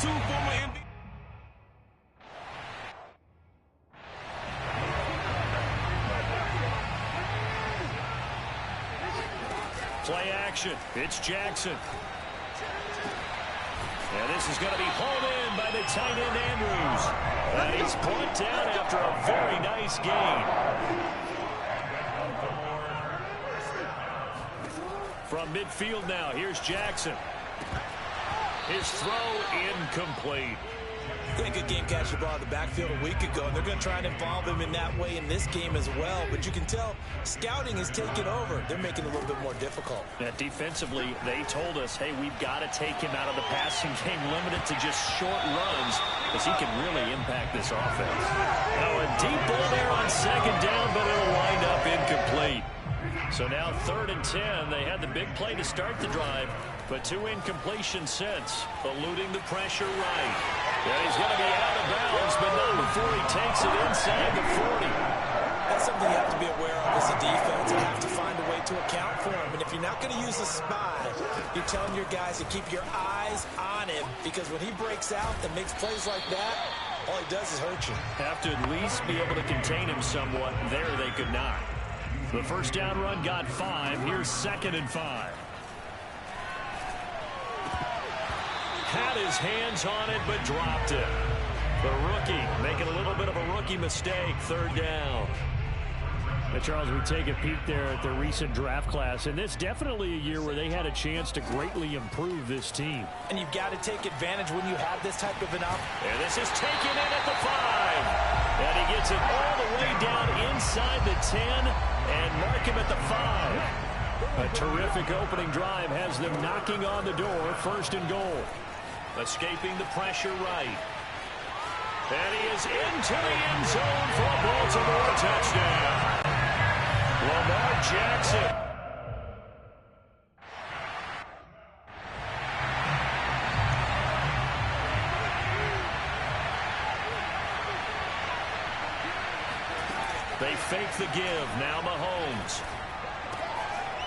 Two former NBA. Play action. It's Jackson. And this is going to be hauled in by the tight end Andrews. And he's brought down after a very nice gain. From midfield now, here's Jackson. His throw incomplete. He had a good game catching the ball in the backfield a week ago, and they're going to try and involve him in that way in this game as well. But you can tell scouting is taking over. They're making it a little bit more difficult. Yeah, defensively, they told us, hey, we've got to take him out of the passing game, limited to just short runs, because he can really impact this offense. Now a deep ball there on second down, but it'll wind up incomplete. So now 3rd and 10. They had the big play to start the drive, but 2 incompletions since, eluding the pressure right. Yeah, he's going to be out of bounds, but not before he takes it inside the 40. That's something you have to be aware of as a defense. You have to find a way to account for him. And if you're not going to use a spy, you're telling your guys to keep your eyes on him, because when he breaks out and makes plays like that, all he does is hurt you. Have to at least be able to contain him somewhat. There they could not. The first down run got 5. Here's 2nd and 5. Had his hands on it, but dropped it. The rookie making a little bit of a rookie mistake. 3rd down. Now, Charles, we take a peek there at the recent draft class, and it's definitely a year where they had a chance to greatly improve this team. And you've got to take advantage when you have this type of an up. And this is taken in at the 5. And he gets it all the way down inside the 10 and mark him at the 5. A terrific opening drive has them knocking on the door. 1st and goal. Escaping the pressure right. And he is into the end zone for a Baltimore touchdown. Lamar Jackson. They fake the give. Now Mahomes.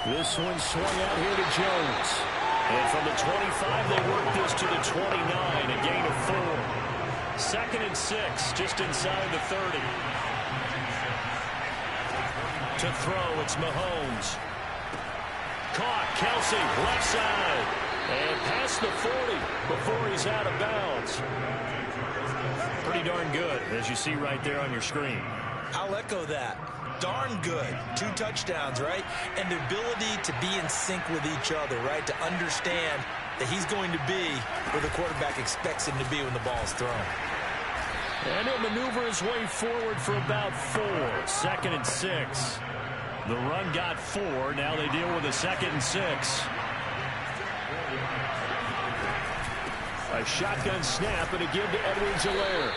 This one swung out here to Jones. And from the 25, they work this to the 29, a gain of 4. 2nd and 6, just inside the 30. To throw, it's Mahomes. Caught, Kelsey, left side. And past the 40 before he's out of bounds. Pretty darn good, as you see right there on your screen. I'll echo that. Darn good. 2 touchdowns, right? And the ability to be in sync with each other, right? To understand that he's going to be where the quarterback expects him to be when the ball is thrown. And he'll maneuver his way forward for about 4. 2nd and 6. The run got 4. Now they deal with a 2nd and 6. A shotgun snap and a give to Edwards-Helaire.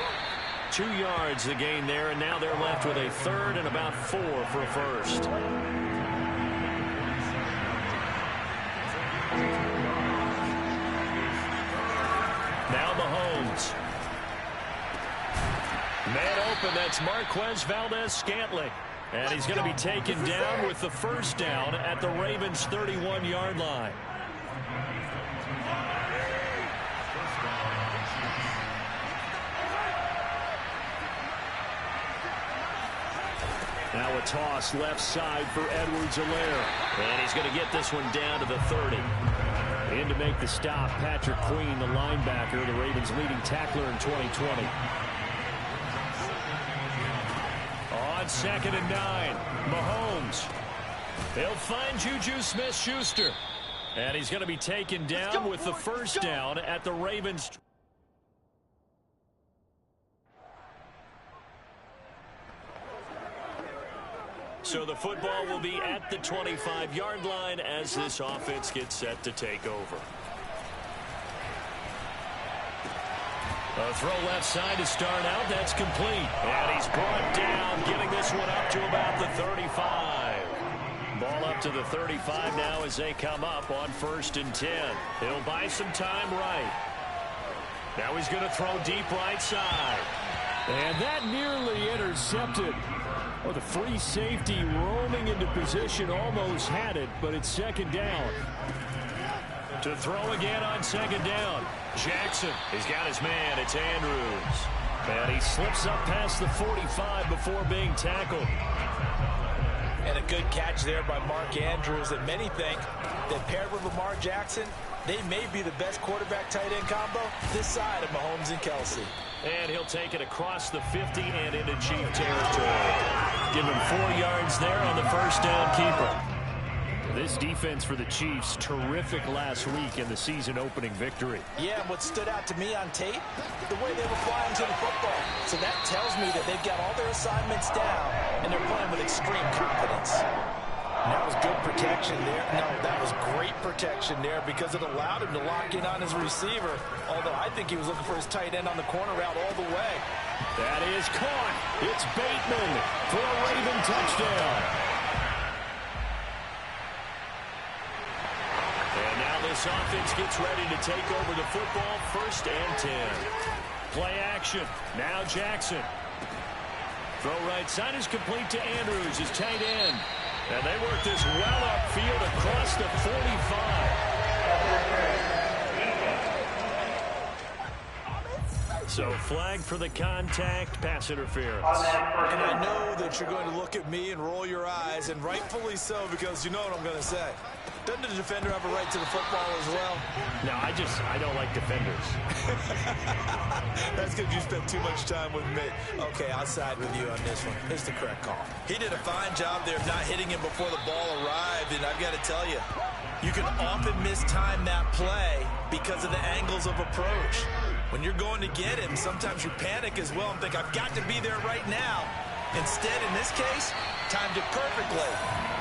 2 yards the gain there, and now they're left with a 3rd and about 4 for a 1st. Now Mahomes. Man open, that's Marquez Valdez-Scantling. And he's going to be taken down with the 1st down at the Ravens' 31-yard line. Now a toss left side for Edwards-Helaire. And he's going to get this one down to the 30. In to make the stop, Patrick Queen, the linebacker, the Ravens' leading tackler in 2020. On 2nd and 9, Mahomes. He'll find Juju Smith-Schuster. And he's going to be taken down with the 1st down at the Ravens. So the football will be at the 25-yard line as this offense gets set to take over. A throw left side to start out. That's complete. And he's brought down, getting this one up to about the 35. Ball up to the 35 now as they come up on 1st and 10. He'll buy some time right. Now he's going to throw deep right side. And that nearly intercepted. Oh, the free safety roaming into position almost had it, but it's 2nd down. To throw again on second down. Jackson has got his man. It's Andrews. And he slips up past the 45 before being tackled. And a good catch there by Mark Andrews. And many think that paired with Lamar Jackson, they may be the best quarterback-tight end combo this side of Mahomes and Kelsey. And he'll take it across the 50 and into Chief territory. Give him 4 yards there on the first down keeper. This defense for the Chiefs, terrific last week in the season-opening victory. Yeah, and what stood out to me on tape, the way they were flying to the football. So that tells me that they've got all their assignments down, and they're playing with extreme confidence. And that was good protection there. No, that was great protection there because it allowed him to lock in on his receiver, although I think he was looking for his tight end on the corner route all the way. That is caught. It's Bateman for a Raven touchdown. This offense gets ready to take over the football, 1st and 10. Play action. Now Jackson. Throw right side is complete to Andrews, his tight end. And they work this well upfield across the 45. So flag for the contact, pass interference. And I know that you're going to look at me and roll your eyes, and rightfully so, because you know what I'm going to say. Doesn't the defender have a right to the football as well? No, I don't like defenders. That's because you spent too much time with me. Okay, I'll side with you on this one. It's the correct call. He did a fine job there of not hitting him before the ball arrived, and I've got to tell you, you can often mistime that play because of the angles of approach. When you're going to get him, sometimes you panic as well and think, I've got to be there right now. Instead, in this case, timed it perfectly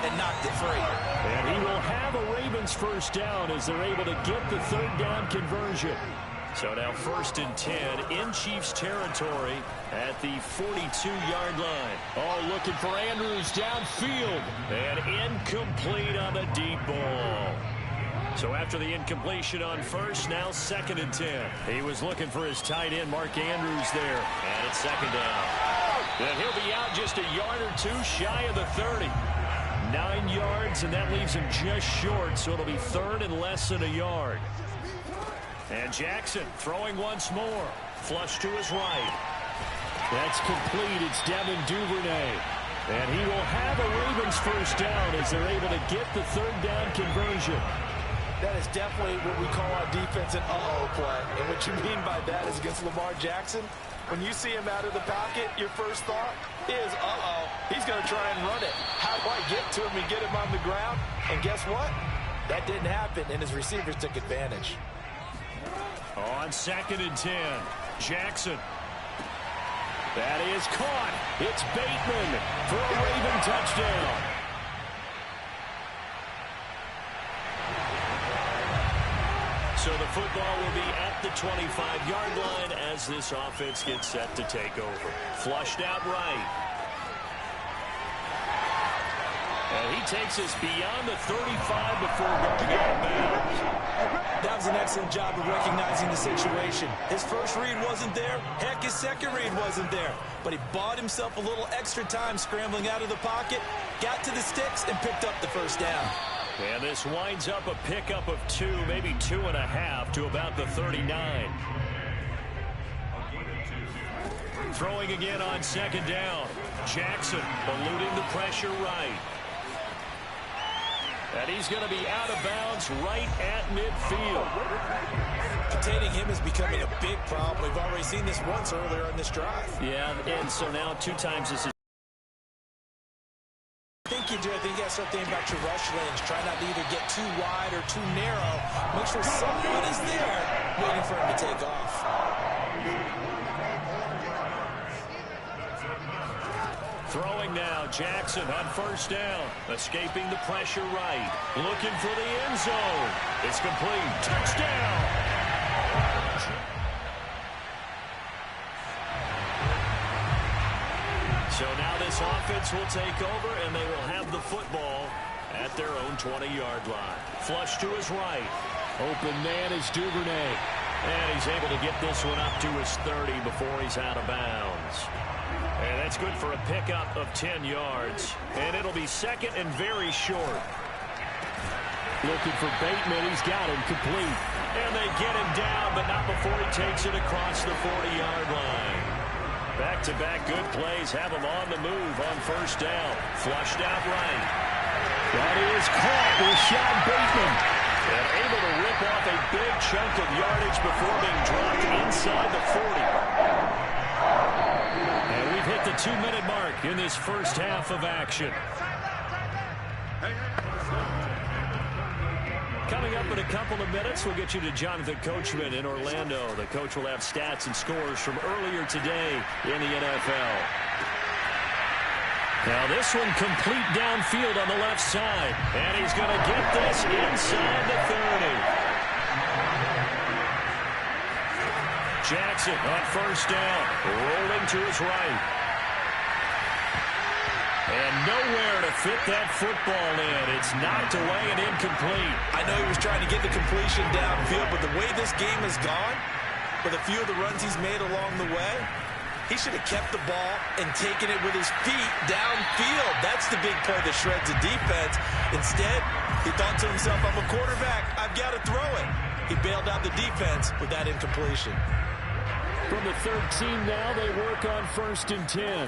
and knocked it free. And he will have a Ravens first down as they're able to get the 3rd down conversion. So now 1st and 10 in Chiefs territory at the 42-yard line. Oh, looking for Andrews downfield. And incomplete on the deep ball. So after the incompletion on 1st, now 2nd and 10. He was looking for his tight end, Mark Andrews there. And it's 2nd down. And he'll be out just a yard or 2 shy of the 30. 9 yards, and that leaves him just short, so it'll be 3rd and less than a yard. And Jackson throwing once more. Flush to his right. That's complete. It's Devin Duvernay. And he will have a Ravens first down as they're able to get the 3rd down conversion. That is definitely what we call our defense an uh-oh play. And what you mean by that is against Lamar Jackson, when you see him out of the pocket, your first thought is, uh-oh, he's going to try and run it. How do I get to him and get him on the ground? And guess what? That didn't happen, and his receivers took advantage. On 2nd and 10, Jackson. That is caught. It's Bateman for a Raven touchdown. So the football will be at the 25-yard line as this offense gets set to take over. Flushed out right. And he takes us beyond the 35 before going out of bounds. That was an excellent job of recognizing the situation. His first read wasn't there. Heck, his second read wasn't there. But he bought himself a little extra time scrambling out of the pocket, got to the sticks, and picked up the first down. And this winds up a pickup of 2, maybe 2.5 to about the 39. Throwing again on 2nd down. Jackson eluding the pressure right. And he's going to be out of bounds right at midfield. Containing him is becoming a big problem. We've already seen this once earlier in this drive. Yeah, and so now 2 times this is. I think you do. I think you got to start thinking about your rush lanes. Try not to either get too wide or too narrow. Make sure someone is there waiting for him to take off. Throwing now, Jackson on 1st down. Escaping the pressure right. Looking for the end zone. It's complete. Touchdown! So now this offense will take over, and they will have the football at their own 20-yard line. Flush to his right. Open man is Duvernay. And he's able to get this one up to his 30 before he's out of bounds. And that's good for a pickup of 10 yards. And it'll be 2nd and very short. Looking for Bateman. He's got him complete. And they get him down, but not before he takes it across the 40-yard line. Back-to-back good plays have him on the move on first down. Flushed out right. That is caught with Sean Bateman. And able to rip off a big chunk of yardage before being dropped inside the 40. And we've hit the 2-minute mark in this first half of action. Coming up in a couple of minutes, we'll get you to Jonathan Coachman in Orlando. The coach will have stats and scores from earlier today in the NFL. Now this one complete downfield on the left side. And he's going to get this inside the 30. Jackson on first down, rolling to his right. And nowhere to fit that football in. It's knocked away and incomplete. I know he was trying to get the completion downfield, but the way this game has gone, with a few of the runs he's made along the way, he should have kept the ball and taken it with his feet downfield. That's the big play that shreds the defense. Instead, he thought to himself, I'm a quarterback. I've got to throw it. He bailed out the defense with that incompletion. From the 13 now, they work on 1st and 10.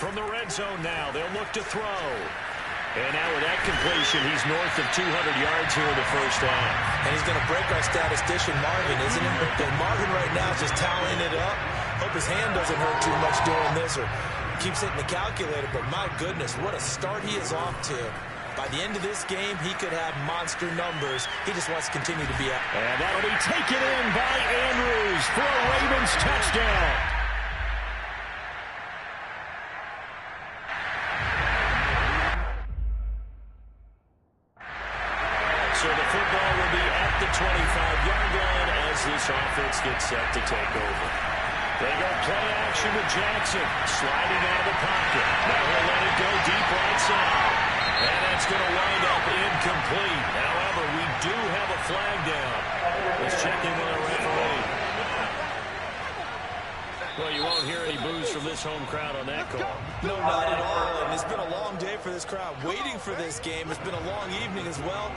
From the red zone now, they'll look to throw. And now with that completion, he's north of 200 yards here in the first half. And he's going to break our statistician, Marvin, isn't he? But Marvin right now is just tallying it up. Hope his hand doesn't hurt too much doing this or keeps hitting the calculator. But my goodness, what a start he is off to. By the end of this game, he could have monster numbers. He just wants to continue to be out. And that'll be taken in by Andrews for a Ravens touchdown. So the football will be at the 25-yard line as this offense gets set to take over. They go play action with Jackson, sliding out of the pocket. Now he'll let it go deep right side. And that's going to wind up incomplete. However, we do have a flag down. Let's check in with our referee. Well, you won't hear any boos from this home crowd on that call. No, not at all. And it's been a long day for this crowd waiting for this game. It's been a long evening as well.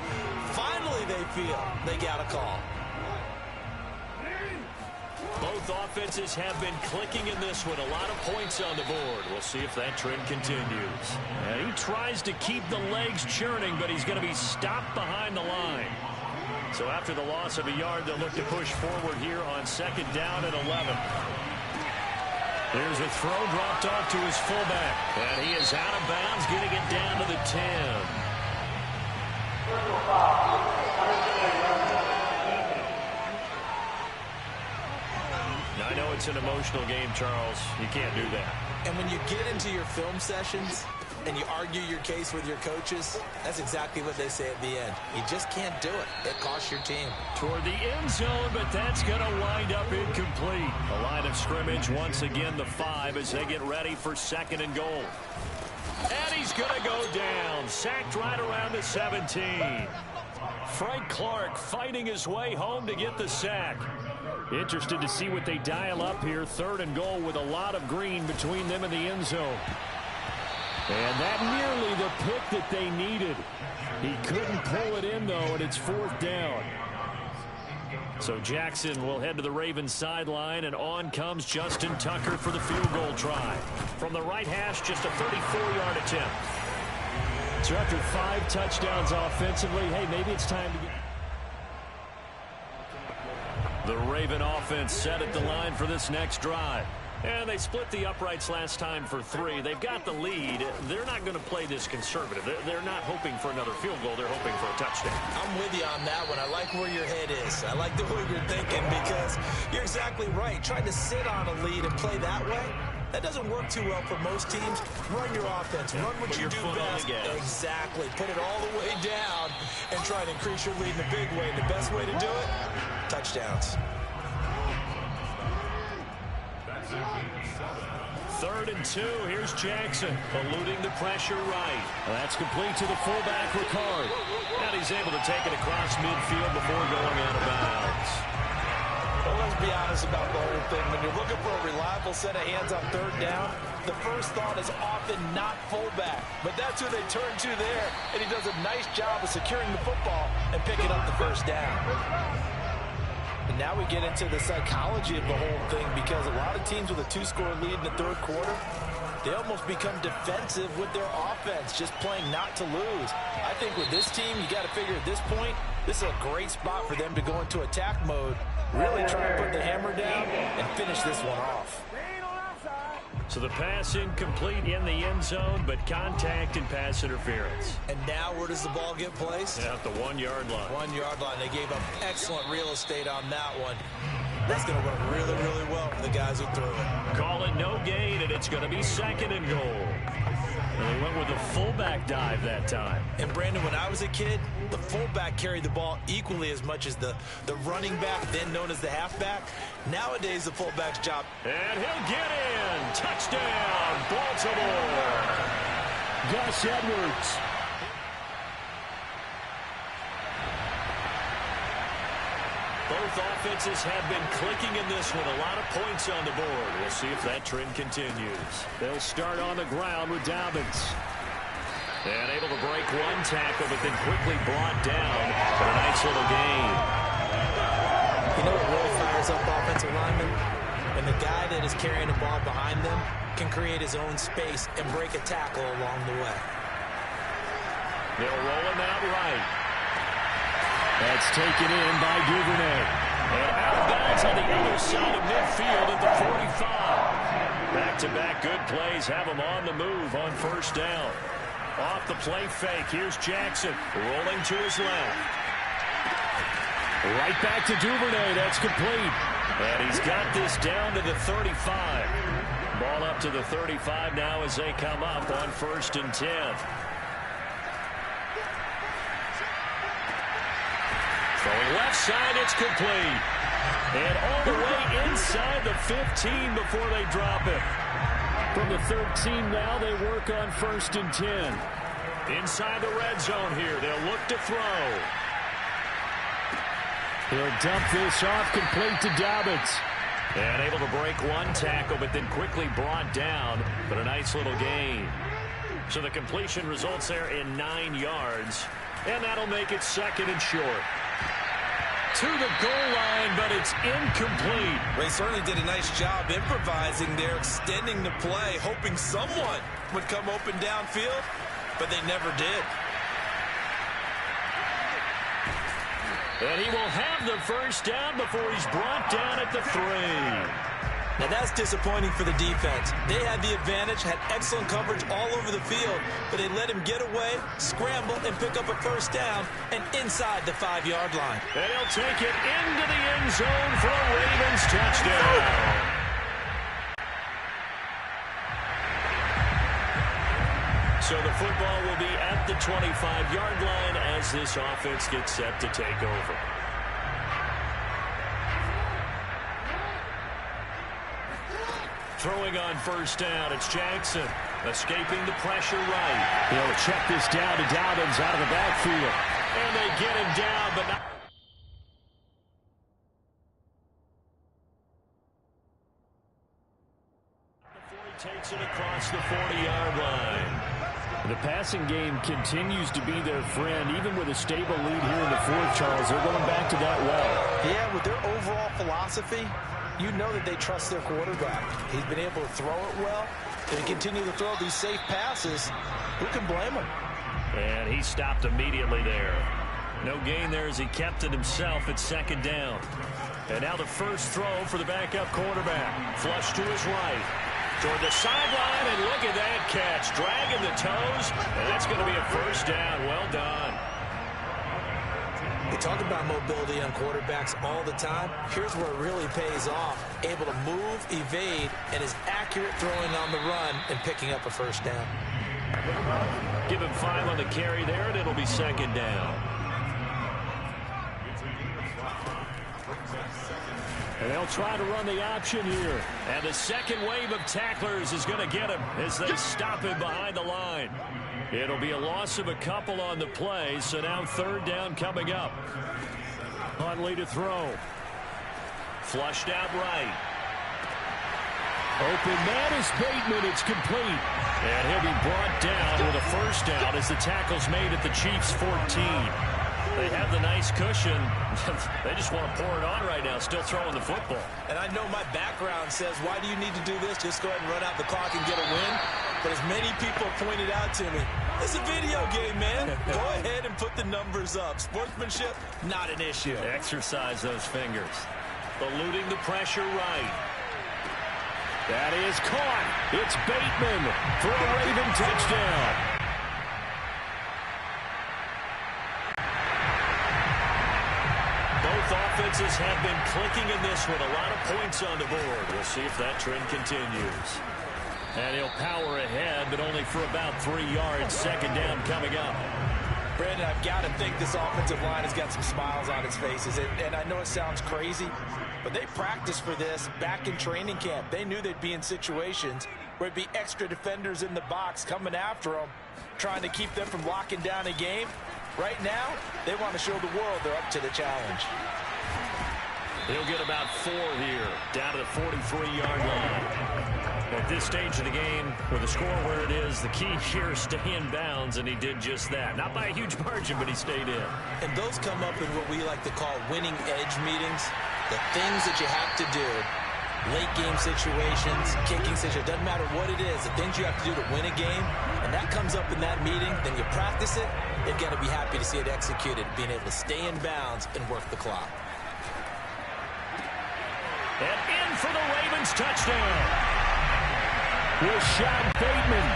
Finally, they feel they got a call. Both offenses have been clicking in this one. A lot of points on the board. We'll see if that trend continues. And he tries to keep the legs churning, but he's going to be stopped behind the line. So after the loss of a yard, they'll look to push forward here on 2nd down and 11. There's a throw dropped off to his fullback. And he is out of bounds, getting it down to the 10. Now, I know it's an emotional game, Charles. You can't do that. And when you get into your film sessions and you argue your case with your coaches, that's exactly what they say at the end. You just can't do it. It costs your team. Toward the end zone, but that's going to wind up incomplete. The line of scrimmage, once again, the 5 as they get ready for 2nd and goal. And he's going to go down. Sacked right around the 17. Frank Clark fighting his way home to get the sack. Interested to see what they dial up here. 3rd and goal with a lot of green between them and the end zone. And that nearly the pick that they needed. He couldn't pull it in, though, and it's 4th down. So Jackson will head to the Ravens sideline, and on comes Justin Tucker for the field goal try. From the right hash, just a 34-yard attempt. So after 5 touchdowns offensively, hey, maybe it's time to get... The Raven offense set at the line for this next drive. And they split the uprights last time for 3. They've got the lead. They're not going to play this conservative. They're not hoping for another field goal. They're hoping for a touchdown. I'm with you on that one. I like where your head is. I like the way you're thinking because you're exactly right. Trying to sit on a lead and play that way, that doesn't work too well for most teams. Run your offense. Run what you do best. Exactly. Put it all the way down and try to increase your lead in a big way. And the best way to do it, touchdowns. 3rd and 2. Here's Jackson eluding the pressure right. That's complete to the fullback, Ricard. And he's able to take it across midfield before going out of bounds. Well, let's be honest about the whole thing. When you're looking for a reliable set of hands on third down, the first thought is often not fullback. But that's who they turn to there, and he does a nice job of securing the football and picking up the first down. And now we get into the psychology of the whole thing, because a lot of teams with a 2-score lead in the third quarter, they almost become defensive with their offense, just playing not to lose. I think with this team, you got to figure at this point, this is a great spot for them to go into attack mode, really try to put the hammer down and finish this one off. So the pass incomplete in the end zone, but contact and pass interference. And now where does the ball get placed? At the 1-yard line. 1-yard line. They gave up excellent real estate on that one. That's going to work really, really well for the guys who threw it. Call it no gain, and it's going to be 2nd and goal. And they went with a fullback dive that time. And, Brandon, when I was a kid, the fullback carried the ball equally as much as the running back, then known as the halfback. Nowadays, the fullback's job. And he'll get in. Touchdown, Baltimore. Gus Edwards. Both offenses have been clicking in this one. A lot of points on the board. We'll see if that trend continues. They'll start on the ground with Dobbins. And able to break one tackle, but then quickly brought down for a nice little gain. You know what really fires up offensive linemen? When the guy that is carrying the ball behind them can create his own space and break a tackle along the way. They'll roll him out right. That's taken in by Duvernay. And out of bounds on the other side of midfield at the 45. Back-to-back good plays have him on the move on first down. Off the play fake, here's Jackson rolling to his left. Right back to Duvernay, that's complete. And he's got this down to the 35. Ball up to the 35 now as they come up on 1st and 10. Throwing left side, it's complete. And all the way inside the 15 before they drop it. From the 13 now, they work on 1st and 10. Inside the red zone here, they'll look to throw. He'll dump this off, complete to Dobbins. And able to break one tackle, but then quickly brought down. But a nice little gain. So the completion results there in 9 yards. And that'll make it 2nd and short. To the goal line, but it's incomplete. They certainly did a nice job improvising there, extending the play, hoping someone would come open downfield, but they never did. And he will have the first down before he's brought down at the 3. Now that's disappointing for the defense. They had the advantage, had excellent coverage all over the field, but they let him get away, scramble, and pick up a first down, and inside the 5-yard line. And he'll take it into the end zone for a Ravens touchdown. So the football will be at the 25-yard line as this offense gets set to take over. Throwing on first down, it's Jackson. Escaping the pressure right. He'll check this down to Dobbins out of the backfield. And they get him down, but not. Before he takes it across the 40-yard line. The passing game continues to be their friend, even with a stable lead here in the 4th, Charles. They're going back to that well. Yeah, with their overall philosophy, you know that they trust their quarterback. He's been able to throw it well. If he continue to throw these safe passes, who can blame him? And he stopped immediately there. No gain there as he kept it himself at 2nd down. And now the first throw for the backup quarterback. Flush to his right. Toward the sideline, and look at that catch. Dragging the toes, and that's going to be a first down. Well done. We talk about mobility on quarterbacks all the time. Here's where it really pays off. Able to move, evade, and is accurate throwing on the run and picking up a first down. Give him 5 on the carry there, and it'll be 2nd down. And they'll try to run the option here. And the second wave of tacklers is going to get him as they stop him behind the line. It'll be a loss of a couple on the play, so now 3rd down coming up. Huntley to throw. Flushed out right. Open man is Bateman. It's complete. And he'll be brought down with a first down as the tackle's made at the Chiefs' 14. They have the nice cushion. They just want to pour it on right now, still throwing the football. And I know my background says, why do you need to do this? Just go ahead and run out the clock and get a win. But as many people pointed out to me, it's a video game, man. Go ahead and put the numbers up. Sportsmanship, not an issue. Exercise those fingers. Eluding the pressure right. That is caught. It's Bateman for a Raven touchdown. Both offenses have been clicking in this one. A lot of points on the board. We'll see if that trend continues. And he'll power ahead, but only for about 3 yards. Second down coming up. Brandon, I've got to think this offensive line has got some smiles on its faces. And I know it sounds crazy, but they practiced for this back in training camp. They knew they'd be in situations where it'd be extra defenders in the box coming after them, trying to keep them from locking down a game. Right now, they want to show the world they're up to the challenge. He'll get about 4 here, down to the 43-yard line. At this stage of the game, with the score where it is, the key here is stay in bounds, and he did just that. Not by a huge margin, but he stayed in. And those come up in what we like to call winning edge meetings. The things that you have to do, late game situations, kicking situations, doesn't matter what it is, the things you have to do to win a game, and that comes up in that meeting, then you practice it, you've got to be happy to see it executed, being able to stay in bounds and work the clock. And in for the Ravens touchdown. Rashad Bateman.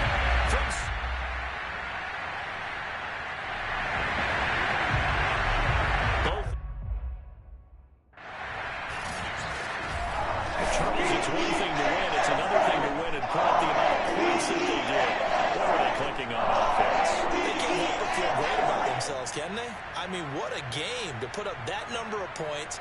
Charles, it's one thing to win. It's another thing to win and put up the amount of points that they did. Where were they clicking on offense? They can't help but feel great about themselves, can they? I mean, what a game to put up that number of points.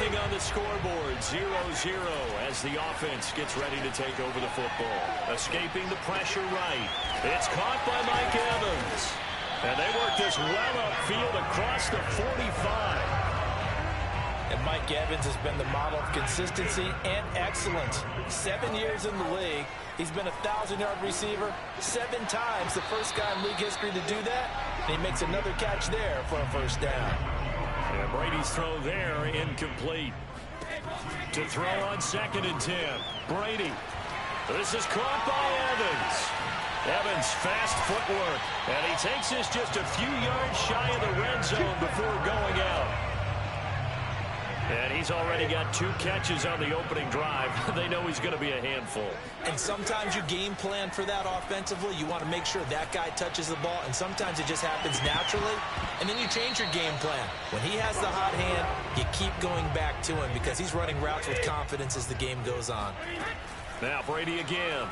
running on the scoreboard, 0-0 as the offense gets ready to take over the football. Escaping the pressure right. It's caught by Mike Evans. And they work this well upfield across the 45. And Mike Evans has been the model of consistency and excellence. 7 years in the league. He's been a 1,000-yard receiver 7 times, the first guy in league history to do that. And he makes another catch there for a first down. And Brady's throw there incomplete. To throw on 2nd and 10. Brady. This is caught by Evans. Evans, fast footwork. And he takes this just a few yards shy of the red zone before going out. And he's already got 2 catches on the opening drive. They know he's going to be a handful. And sometimes you game plan for that offensively. You want to make sure that guy touches the ball, and sometimes it just happens naturally. And then you change your game plan. When he has the hot hand, you keep going back to him because he's running routes with confidence as the game goes on. Now Brady again.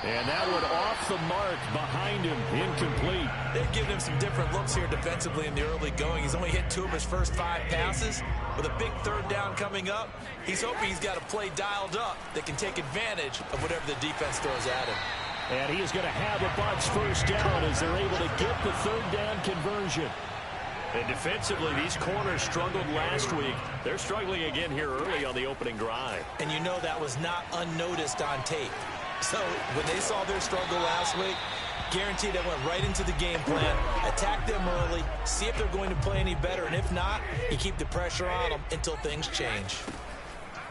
And that one off the mark behind him, incomplete. They've given him some different looks here defensively in the early going. He's only hit 2 of his first 5 passes. With a big 3rd down coming up, he's hoping he's got a play dialed up that can take advantage of whatever the defense throws at him. And he is going to have a Bucs first down as they're able to get the 3rd down conversion. And defensively, these corners struggled last week. They're struggling again here early on the opening drive. And you know that was not unnoticed on tape. So when they saw their struggle last week, guaranteed they went right into the game plan, attack them early, see if they're going to play any better, and if not, you keep the pressure on them until things change.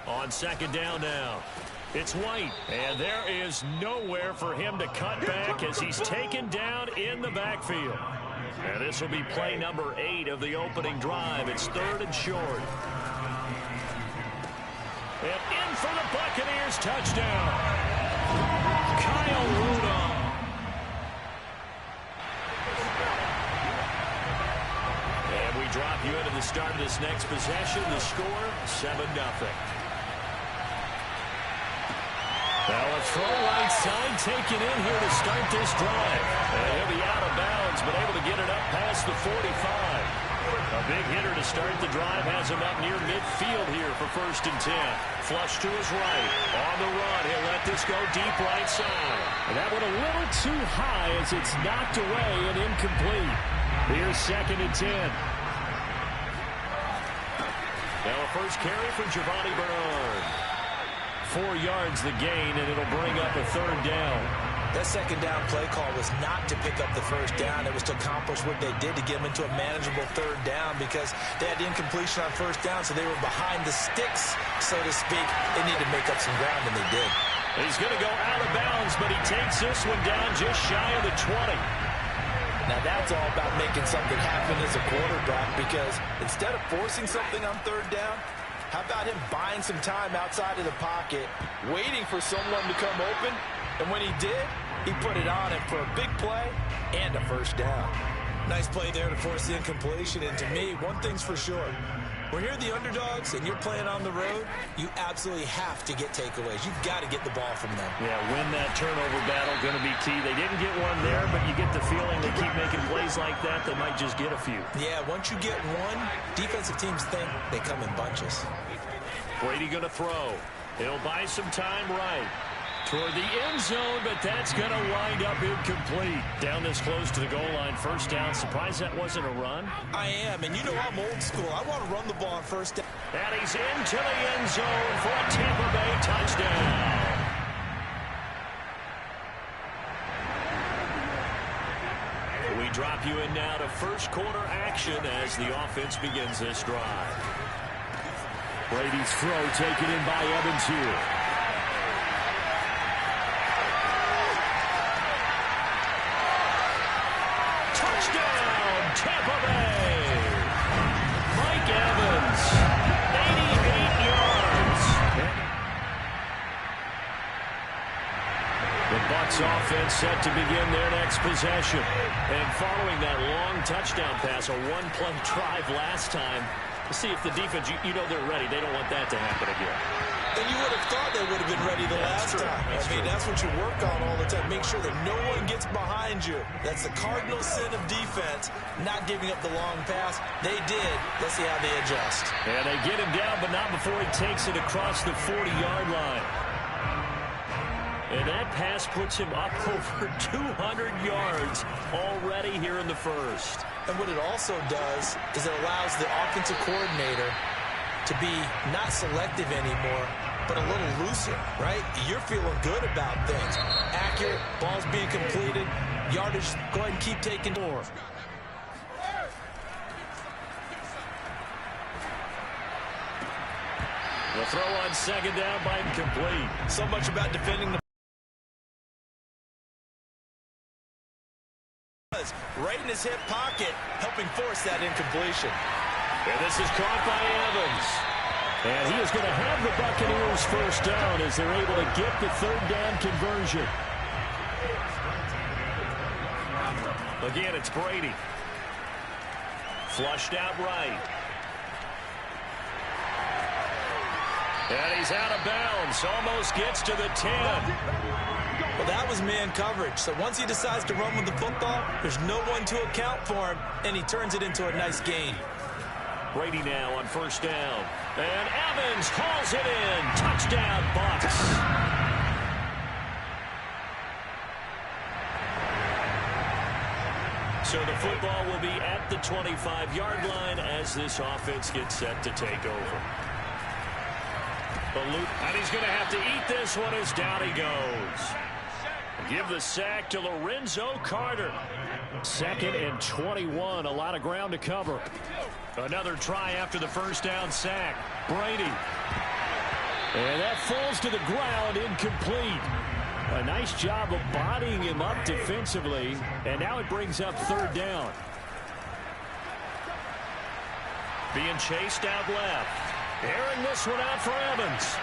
On 2nd down now, it's White, and there is nowhere for him to cut back as he's taken down in the backfield. And this will be play number 8 of the opening drive. It's 3rd and short. And in for the Buccaneers, touchdown. Kyle Rudolph. And we drop you into the start of this next possession. The score, 7-0. Now a throw right side taken in here to start this drive. And he'll be out of bounds, but able to get it up past the 45. A big hitter to start the drive has him up near midfield here for 1st and 10. Flush to his right. On the run, he'll let this go deep right side. And that one a little too high as it's knocked away and incomplete. Here's 2nd and 10. Now a first carry from Giovanni Bernard. 4 yards the gain, and it'll bring up a 3rd down. That 2nd down play call was not to pick up the 1st down. It was to accomplish what they did to get them into a manageable 3rd down because they had the incompletion on 1st down, so they were behind the sticks, so to speak. They needed to make up some ground, and they did. He's going to go out of bounds, but he takes this one down just shy of the 20. Now, that's all about making something happen as a quarterback because instead of forcing something on 3rd down, how about him buying some time outside of the pocket, waiting for someone to come open? And when he did, he put it on him for a big play and a 1st down. Nice play there to force the incompletion. And to me, one thing's for sure. When you're the underdogs and you're playing on the road, you absolutely have to get takeaways. You've got to get the ball from them. Yeah, win that turnover battle, going to be key. They didn't get one there, but you get the feeling they keep making plays like that, they might just get a few. Yeah, once you get one, defensive teams think they come in bunches. Brady going to throw. He'll buy some time right toward the end zone, but that's going to wind up incomplete. Down this close to the goal line, 1st down. Surprised that wasn't a run? I am, and you know I'm old school. I want to run the ball on 1st down. And he's into the end zone for a Tampa Bay touchdown. We drop you in now to 1st quarter action as the offense begins this drive. Brady's throw taken in by Evans here. Touchdown, Tampa Bay. Mike Evans, 88 yards. The Bucs offense set to begin their next possession. And following that long touchdown pass, a 1-play drive last time, to see if the defense, you know they're ready. They don't want that to happen again. And you would have thought they would have been ready the last time. I mean, that's what you work on all the time. Make sure that no one gets behind you. That's the cardinal sin of defense, not giving up the long pass. They did. Let's see how they adjust. And they get him down, but not before he takes it across the 40-yard line. And that pass puts him up over 200 yards already here in the first. And what it also does is it allows the offensive coordinator to be not selective anymore, but a little looser, right? You're feeling good about things. Accurate, balls being completed, yardage, go ahead and keep taking more. The throw on second down by incomplete. So much about defending the right in his hip pocket, helping force that incompletion. And this is caught by Evans. And he is going to have the Buccaneers first down as they're able to get the third down conversion. Again, it's Brady. Flushed out right. And he's out of bounds. Almost gets to the 10. Well, that was man coverage. So once he decides to run with the football, there's no one to account for him, and he turns it into a nice gain. Brady now on first down. And Evans hauls it in. Touchdown, Bucs. So the football will be at the 25-yard line as this offense gets set to take over. And he's going to have to eat this one as down he goes. Give the sack to Lorenzo Carter. 2nd and 21. A lot of ground to cover. Another try after the first down sack. Brady. And that falls to the ground, incomplete. A nice job of bodying him up defensively. And now it brings up third down. Being chased out left. Airing this one out for Evans.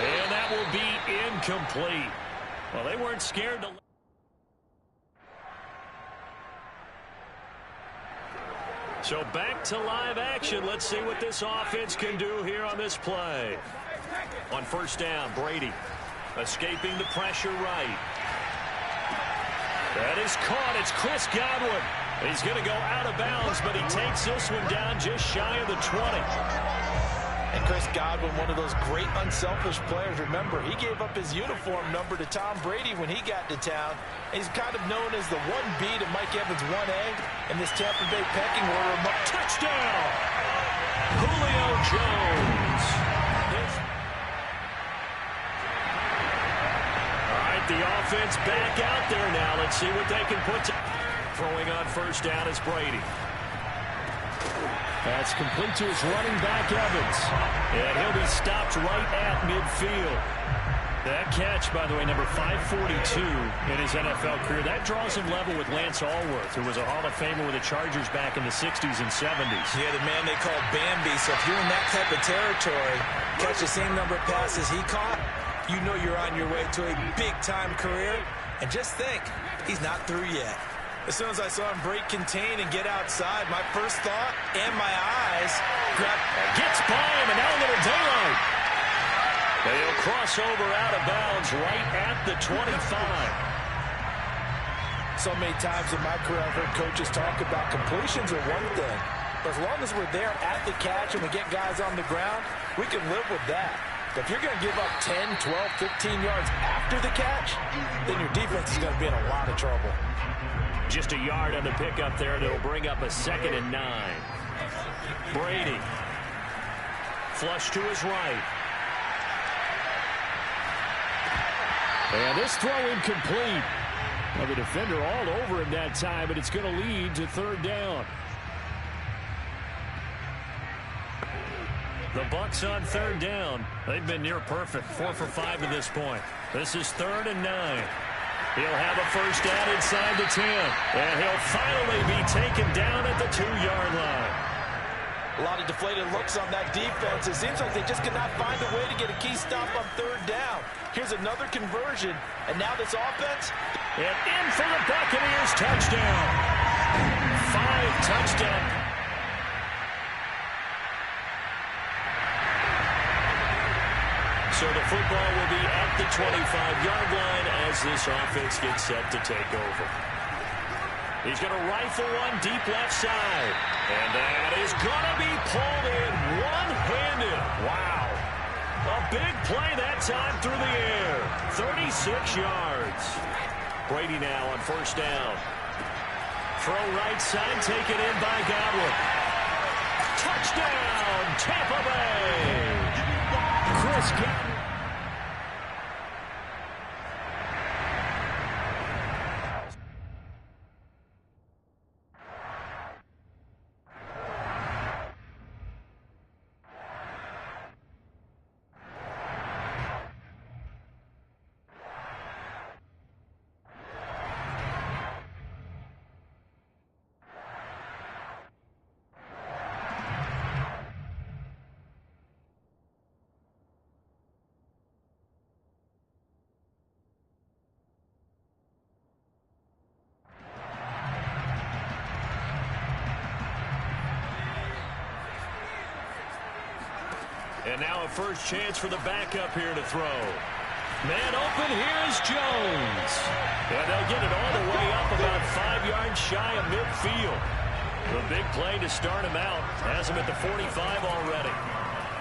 And that will be incomplete. Well, they weren't scared to... So back to live action. Let's see what this offense can do here on this play. On first down, Brady escaping the pressure right. That is caught. It's Chris Godwin. He's going to go out of bounds, but he takes this one down just shy of the 20. And Chris Godwin, one of those great unselfish players. Remember, he gave up his uniform number to Tom Brady when he got to town. And he's kind of known as the 1B to Mike Evans' 1A in this Tampa Bay pecking order. Touchdown! Julio Jones. All right, the offense back out there now. Let's see what they can put to... Throwing on first down is Brady. That's complete to his running back, Evans. And he'll be stopped right at midfield. That catch, by the way, number 542 in his NFL career. That draws him level with Lance Allworth, who was a Hall of Famer with the Chargers back in the 60s and 70s. Yeah, the man they called Bambi. So if you're in that type of territory, catch the same number of passes he caught, you know you're on your way to a big-time career. And just think, he's not through yet. As soon as I saw him break contain and get outside, my first thought and my eyes gets by him, and now a little daylight. They'll cross over out of bounds right at the 25. So many times in my career I've heard coaches talk about completions are one thing, but as long as we're there at the catch and we get guys on the ground, we can live with that. But if you're going to give up 10, 12, 15 yards after the catch, then your defense is going to be in a lot of trouble. Just a yard on the pickup there, and it'll bring up a 2nd and 9. Brady. Flush to his right. And this throw incomplete. Well, the defender all over him that time, but it's going to lead to third down. The Bucs on third down. They've been near perfect. 4 for 5 to this point. This is 3rd and 9. He'll have a first down inside the 10. And he'll finally be taken down at the 2-yard line. A lot of deflated looks on that defense. It seems like they just cannot find a way to get a key stop on third down. Here's another conversion. And now this offense. And in for the Buccaneers touchdown. 5 touchdowns. So the football will be at the 25-yard line as this offense gets set to take over. He's going to rifle one deep left side. And that is going to be pulled in one-handed. Wow. A big play that time through the air. 36 yards. Brady now on first down. Throw right side, taken in by Godwin. Touchdown, Tampa Bay. Chris Godwin. And now a first chance for the backup here to throw. Man open, here's Jones. And they'll get it all the way up about 5 yards shy of midfield. The big play to start him out. Has him at the 45 already.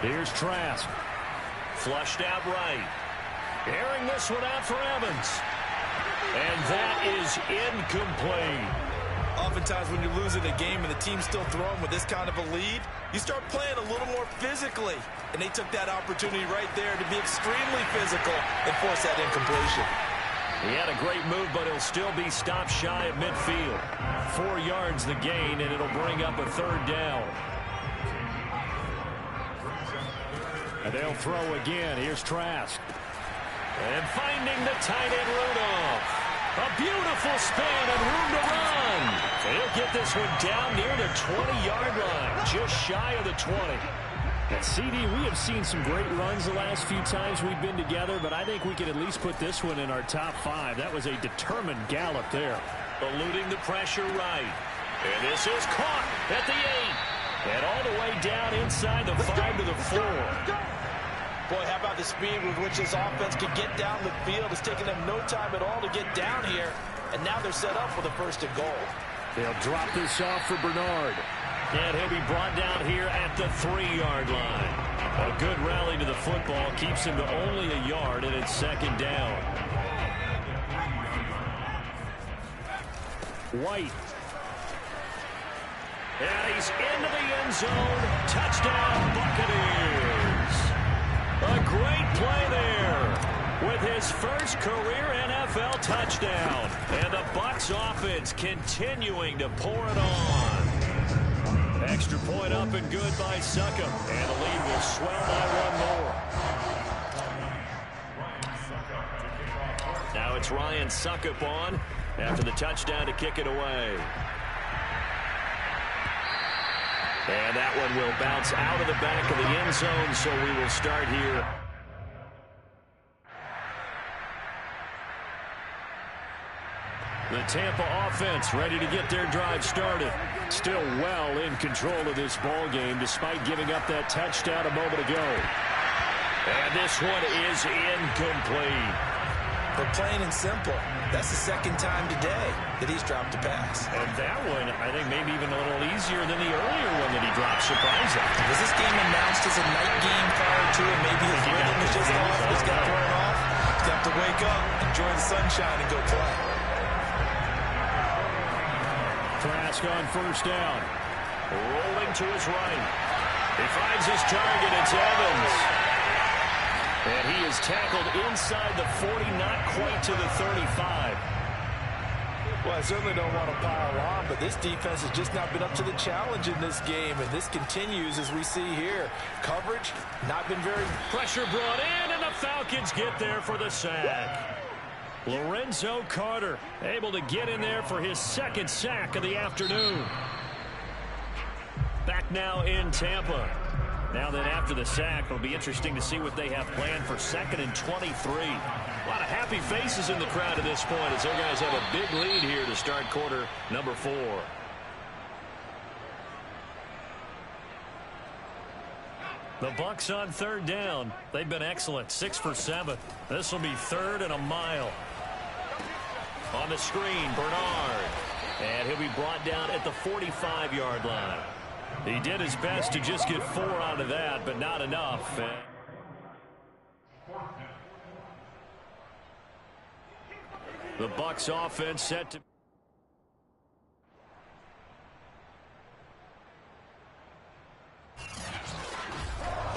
Here's Trask. Flushed out right. Airing this one out for Evans. And that is incomplete. Oftentimes when you're losing a game and the team's still throwing with this kind of a lead, you start playing a little more physically. And they took that opportunity right there to be extremely physical and force that incompletion. He had a great move, but he'll still be stopped shy of midfield. 4 yards the gain, and it'll bring up a third down. And they'll throw again. Here's Trask. And finding the tight end Rudolph. A beautiful span and room to run. He'll get this one down near the 20-yard line, just shy of the 20. And CD, we have seen some great runs the last few times we've been together, but I think we could at least put this one in our top 5. That was a determined gallop there. Eluding the pressure right. And this is caught at the 8. And all the way down inside the 5 to the 4. Boy, how about the speed with which this offense can get down the field? It's taken them no time at all to get down here. And now they're set up for the first and goal. They'll drop this off for Bernard. And he'll be brought down here at the 3-yard line. A good rally to the football keeps him to only a yard, and it's second down. White. And he's into the end zone. Touchdown, Buccaneers. A great play there with his first career NFL touchdown. And the Bucs offense continuing to pour it on. Extra point up and good by Succop. And the lead will swell by one more. Now it's Ryan Succop on after the touchdown to kick it away. And that one will bounce out of the back of the end zone, so we will start here. The Tampa offense ready to get their drive started. Still well in control of this ball game despite giving up that touchdown a moment ago. And this one is incomplete. But plain and simple, that's the second time today that he's dropped a pass. And that one, I think, maybe even a little easier than the earlier one that he dropped, surprising. Was this game announced as a night game prior to it? Maybe his rhythm is just off, just got thrown off. He's got to wake up, enjoy the sunshine, and go play. Trask on first down. Rolling to his right. He finds his target. It's Evans. And he is tackled inside the 40, not quite to the 35. Well, I certainly don't want to pile on, but this defense has just not been up to the challenge in this game, and this continues as we see here. Coverage, not been very... Pressure brought in, and the Falcons get there for the sack. Lorenzo Carter able to get in there for his second sack of the afternoon. Back now in Tampa. Now then, after the sack, it'll be interesting to see what they have planned for 2nd and 23. A lot of happy faces in the crowd at this point as their guys have a big lead here to start quarter number 4. The Bucs on third down. They've been excellent. 6 for 7. This will be 3rd and a mile. On the screen, Bernard. And he'll be brought down at the 45-yard line. He did his best to just get 4 out of that, but not enough. The Bucs offense set to...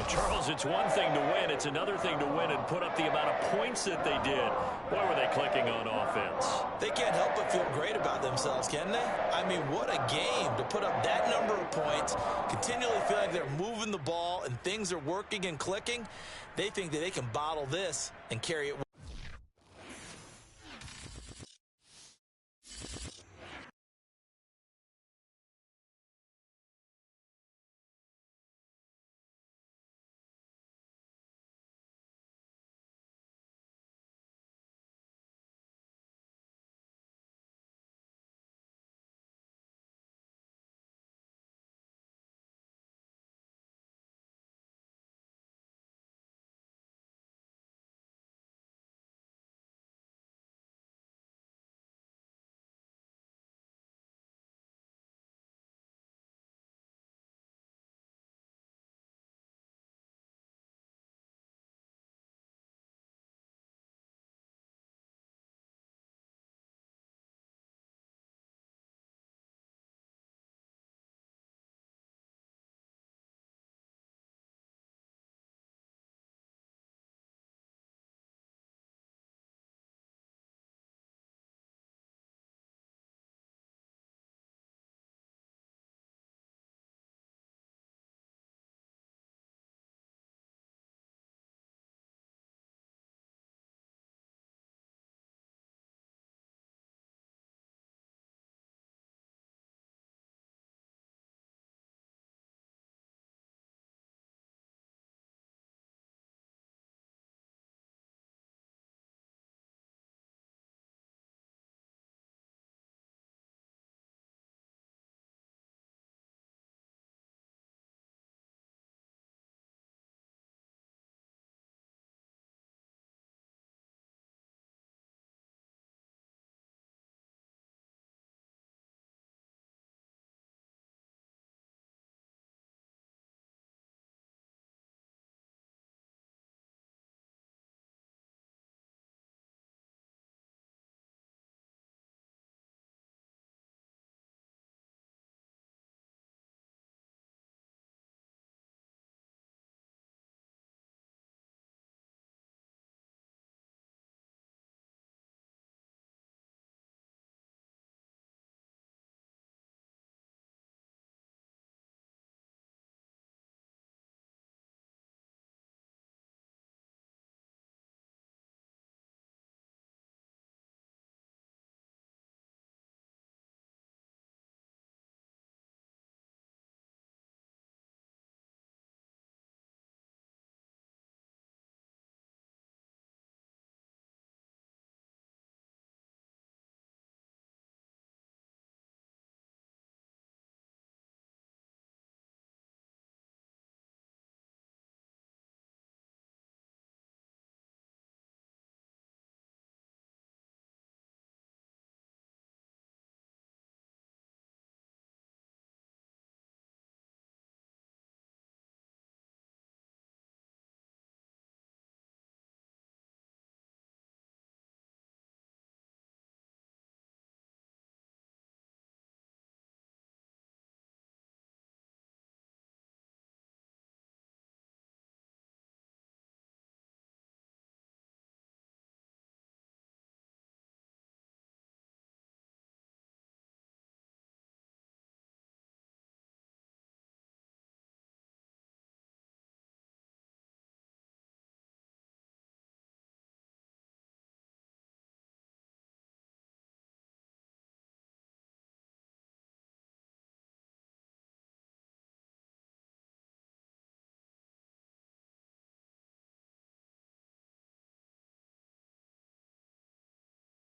Charles, it's one thing to win. It's another thing to win and put up the amount of points that they did. Boy, were they clicking on offense. They can't help but feel great about themselves, can they? I mean, what a game to put up that number of points, continually feel like they're moving the ball and things are working and clicking. They think that they can bottle this and carry it.